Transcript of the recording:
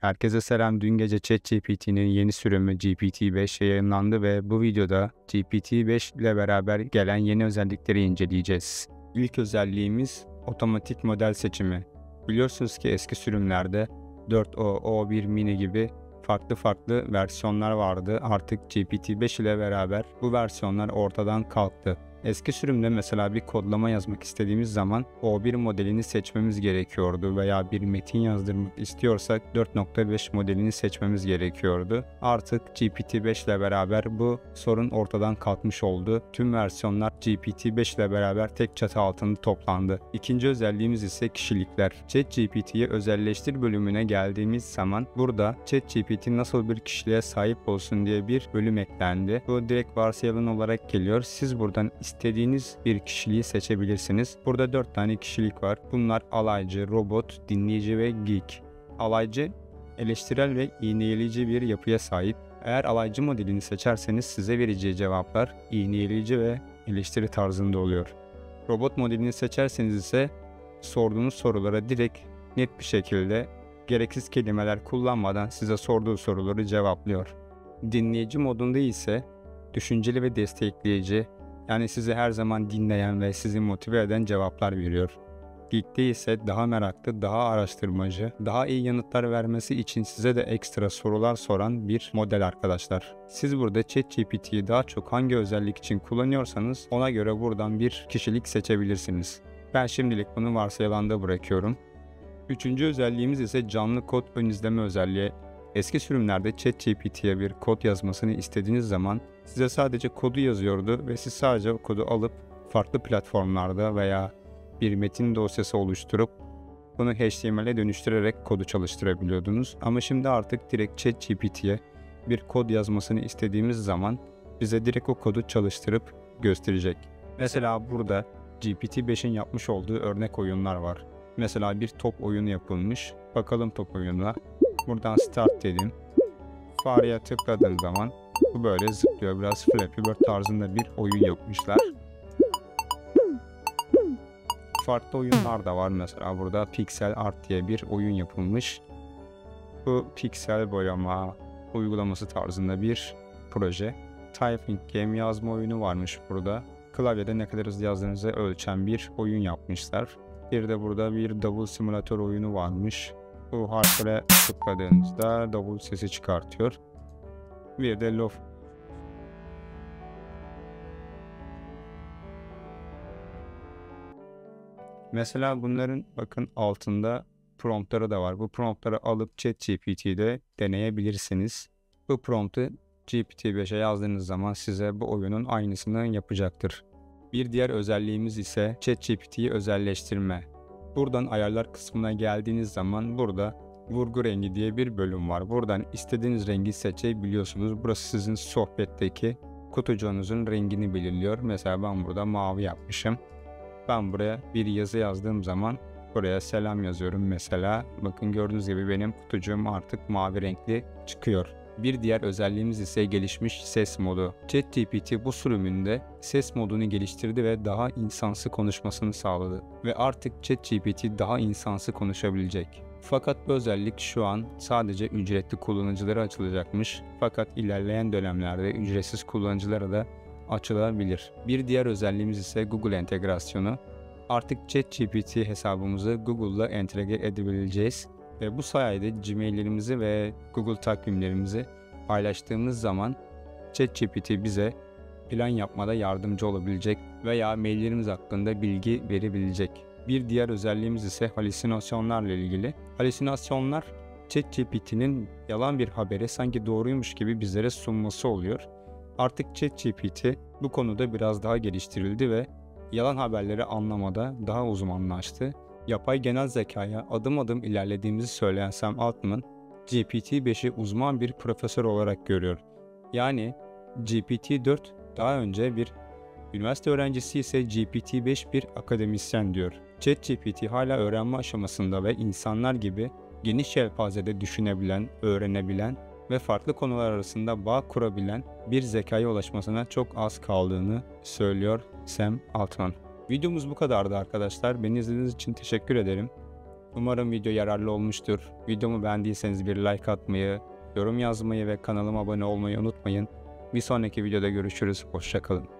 Herkese selam. Dün gece ChatGPT'nin yeni sürümü GPT-5 yayınlandı ve bu videoda GPT-5 ile beraber gelen yeni özellikleri inceleyeceğiz. İlk özelliğimiz otomatik model seçimi. Biliyorsunuz ki eski sürümlerde 4o, O1 mini gibi farklı versiyonlar vardı. Artık GPT-5 ile beraber bu versiyonlar ortadan kalktı. Eski sürümde mesela bir kodlama yazmak istediğimiz zaman O1 modelini seçmemiz gerekiyordu veya bir metin yazdırmak istiyorsak 4.5 modelini seçmemiz gerekiyordu. Artık GPT-5 ile beraber bu sorun ortadan kalkmış oldu. Tüm versiyonlar GPT-5 ile beraber tek çatı altında toplandı. İkinci özelliğimiz ise kişilikler. ChatGPT'ye özelleştir bölümüne geldiğimiz zaman burada ChatGPT nasıl bir kişiliğe sahip olsun diye bir bölüm eklendi. Bu direkt varsayılan olarak geliyor. Siz buradan İstediğiniz bir kişiliği seçebilirsiniz. Burada 4 tane kişilik var. Bunlar alaycı, robot, dinleyici ve geek. Alaycı, eleştirel ve iğneleyici bir yapıya sahip. Eğer alaycı modelini seçerseniz size vereceği cevaplar iğneleyici ve eleştiri tarzında oluyor. Robot modelini seçerseniz ise sorduğunuz sorulara direkt net bir şekilde gereksiz kelimeler kullanmadan size sorduğu soruları cevaplıyor. Dinleyici modunda ise düşünceli ve destekleyici, yani sizi her zaman dinleyen ve sizi motive eden cevaplar veriyor. Geek'te ise daha meraklı, daha araştırmacı, daha iyi yanıtlar vermesi için size de ekstra sorular soran bir model arkadaşlar. Siz burada ChatGPT'yi daha çok hangi özellik için kullanıyorsanız ona göre buradan bir kişilik seçebilirsiniz. Ben şimdilik bunu varsayılanda bırakıyorum. Üçüncü özelliğimiz ise canlı kod ön izleme özelliği. Eski sürümlerde ChatGPT'ye bir kod yazmasını istediğiniz zaman size sadece kodu yazıyordu ve siz sadece o kodu alıp farklı platformlarda veya bir metin dosyası oluşturup bunu HTML'e dönüştürerek kodu çalıştırabiliyordunuz. Ama şimdi artık direkt ChatGPT'ye bir kod yazmasını istediğimiz zaman bize direkt o kodu çalıştırıp gösterecek. Mesela burada GPT-5'in yapmış olduğu örnek oyunlar var. Mesela bir top oyunu yapılmış. Bakalım top oyununa. Buradan start dedim. Fareye tıkladığım zaman bu böyle zıplıyor. Biraz Flappy Bird tarzında bir oyun yapmışlar. Farklı oyunlar da var. Mesela burada Pixel Art diye bir oyun yapılmış. Bu piksel boyama uygulaması tarzında bir proje. Typing Game yazma oyunu varmış burada. Klavyede ne kadar hızlı yazdığınızı ölçen bir oyun yapmışlar. Bir de burada bir davul simülatör oyunu varmış. Bu harflere tıkladığınızda davul sesi çıkartıyor. Bir de lof. Mesela bunların bakın altında promptları da var. Bu promptları alıp ChatGPT'de deneyebilirsiniz. Bu promptu GPT-5'e yazdığınız zaman size bu oyunun aynısını yapacaktır. Bir diğer özelliğimiz ise ChatGPT'yi özelleştirme. Buradan ayarlar kısmına geldiğiniz zaman burada vurgu rengi diye bir bölüm var. Buradan istediğiniz rengi seçebiliyorsunuz. Burası sizin sohbetteki kutucuğunuzun rengini belirliyor. Mesela ben burada mavi yapmışım. Ben buraya bir yazı yazdığım zaman buraya selam yazıyorum mesela. Bakın gördüğünüz gibi benim kutucuğum artık mavi renkli çıkıyor. Bir diğer özelliğimiz ise gelişmiş ses modu. ChatGPT bu sürümünde ses modunu geliştirdi ve daha insansı konuşmasını sağladı. Ve artık ChatGPT daha insansı konuşabilecek. Fakat bu özellik şu an sadece ücretli kullanıcılara açılacakmış. Fakat ilerleyen dönemlerde ücretsiz kullanıcılara da açılabilir. Bir diğer özelliğimiz ise Google entegrasyonu. Artık ChatGPT hesabımızı Google'la entegre edebileceğiz ve bu sayede Gmail'lerimizi ve Google takvimlerimizi paylaştığımız zaman ChatGPT bize plan yapmada yardımcı olabilecek veya maillerimiz hakkında bilgi verebilecek. Bir diğer özelliğimiz ise halüsinasyonlarla ilgili. Halüsinasyonlar ChatGPT'nin yalan bir haberi sanki doğruymuş gibi bizlere sunması oluyor. Artık ChatGPT bu konuda biraz daha geliştirildi ve yalan haberleri anlamada daha uzmanlaştı. Yapay genel zekaya adım adım ilerlediğimizi söyleyen Sam Altman, GPT-5'i uzman bir profesör olarak görüyor. Yani GPT-4 daha önce bir üniversite öğrencisi ise GPT-5 bir akademisyen diyor. ChatGPT hala öğrenme aşamasında ve insanlar gibi geniş yelpazede düşünebilen, öğrenebilen ve farklı konular arasında bağ kurabilen bir zekaya ulaşmasına çok az kaldığını söylüyor Sam Altman. Videomuz bu kadardı arkadaşlar. Beni izlediğiniz için teşekkür ederim. Umarım video yararlı olmuştur. Videomu beğendiyseniz bir like atmayı, yorum yazmayı ve kanalıma abone olmayı unutmayın. Bir sonraki videoda görüşürüz. Hoşça kalın.